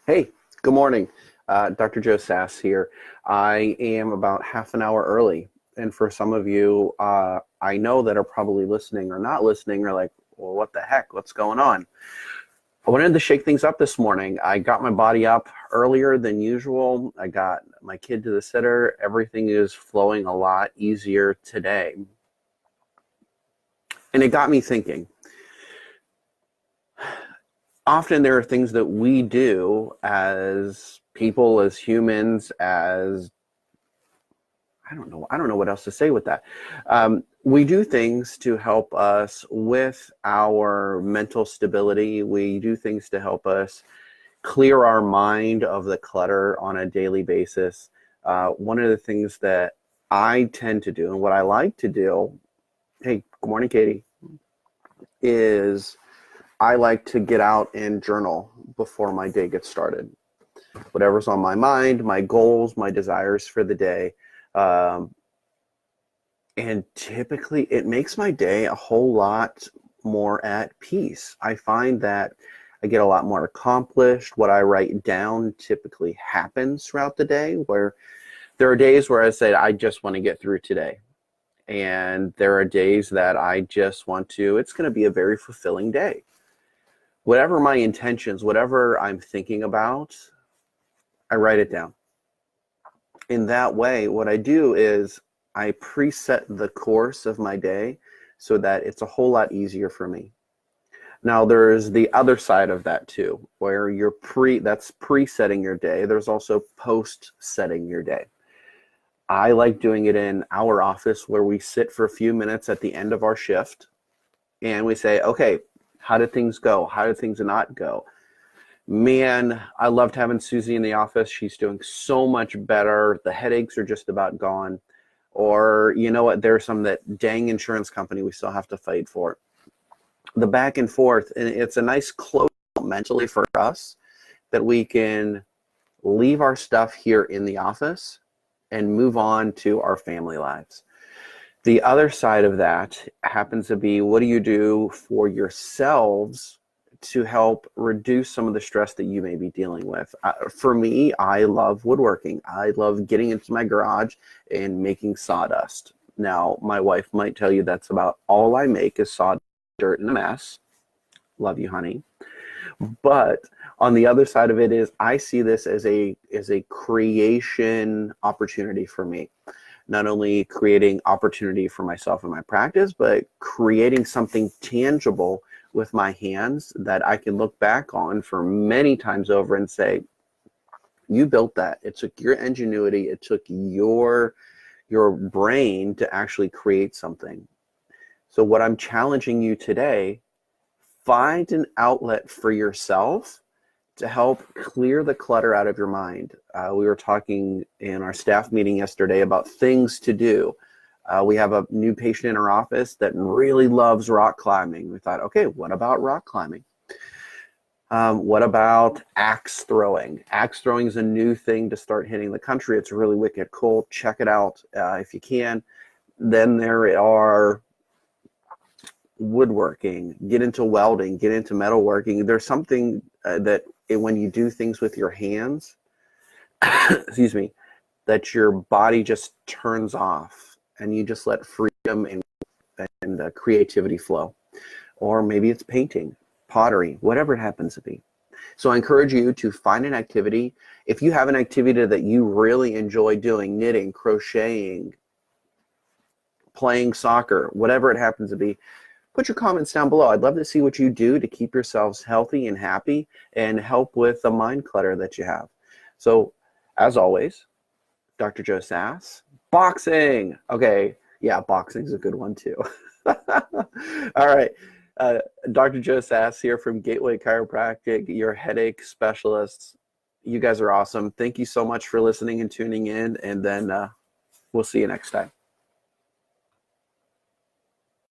Hey, good morning. Dr. Joe Sass here. I am about half an hour early. And for some of you, I know that are probably listening or not listening are like, well, what the heck? What's going on? I wanted to shake things up this morning. I got my body up earlier than usual. I got my kid to the sitter. Everything is flowing a lot easier today. And it got me thinking. Often there are things that we do as people, as humans, as I don't know what else to say with that. We do things to help us with our mental stability. We do things to help us clear our mind of the clutter on a daily basis. One of the things that I tend to do and what I like to do, hey, good morning, Katie, is I like to get out and journal before my day gets started. Whatever's on my mind, my goals, my desires for the day. And typically it makes my day a whole lot more at peace. I find that I get a lot more accomplished. What I write down typically happens throughout the day, where there are days where I say, I just want to get through today. And there are days that I just want to, it's going to be a very fulfilling day. Whatever my intentions, whatever I'm thinking about, I write it down. In that way, what I do is I preset the course of my day so that it's a whole lot easier for me. Now, there's the other side of that too, where that's presetting your day. There's also post-setting your day. I like doing it in our office where we sit for a few minutes at the end of our shift and we say, okay, how did things go? How did things not go? Man, I loved having Susie in the office. She's doing so much better. The headaches are just about gone. Or, you know what, there's some that dang insurance company we still have to fight for. The back and forth, and it's a nice close mentally for us that we can leave our stuff here in the office and move on to our family lives. The other side of that happens to be, what do you do for yourselves to help reduce some of the stress that you may be dealing with? For me, I love woodworking. I love getting into my garage and making sawdust. Now, my wife might tell you that's about all I make is sawdust, dirt, and a mess. Love you, honey. But on the other side of it is I see this as a creation opportunity for me. Not only creating opportunity for myself in my practice, but creating something tangible with my hands that I can look back on for many times over and say, you built that. It took your ingenuity. It took your brain to actually create something. So what I'm challenging you today, find an outlet for yourself to help clear the clutter out of your mind. We were talking in our staff meeting yesterday about things to do. We have a new patient in our office that really loves rock climbing. We thought, okay, what about rock climbing? What about axe throwing? Axe throwing is a new thing to start hitting the country. It's really wicked cool. Check it out if you can. Then there are woodworking, get into welding, get into metalworking. There's something that when you do things with your hands, excuse me, that your body just turns off and you just let freedom and creativity flow. Or maybe it's painting, pottery, whatever it happens to be. So I encourage you to find an activity. If you have an activity that you really enjoy doing, knitting, crocheting, playing soccer, whatever it happens to be, put your comments down below. I'd love to see what you do to keep yourselves healthy and happy and help with the mind clutter that you have. So, as always, Dr. Joe Sass, boxing. Okay, yeah, boxing's a good one too. All right, Dr. Joe Sass here from Gateway Chiropractic, your headache specialists. You guys are awesome. Thank you so much for listening and tuning in, and then we'll see you next time.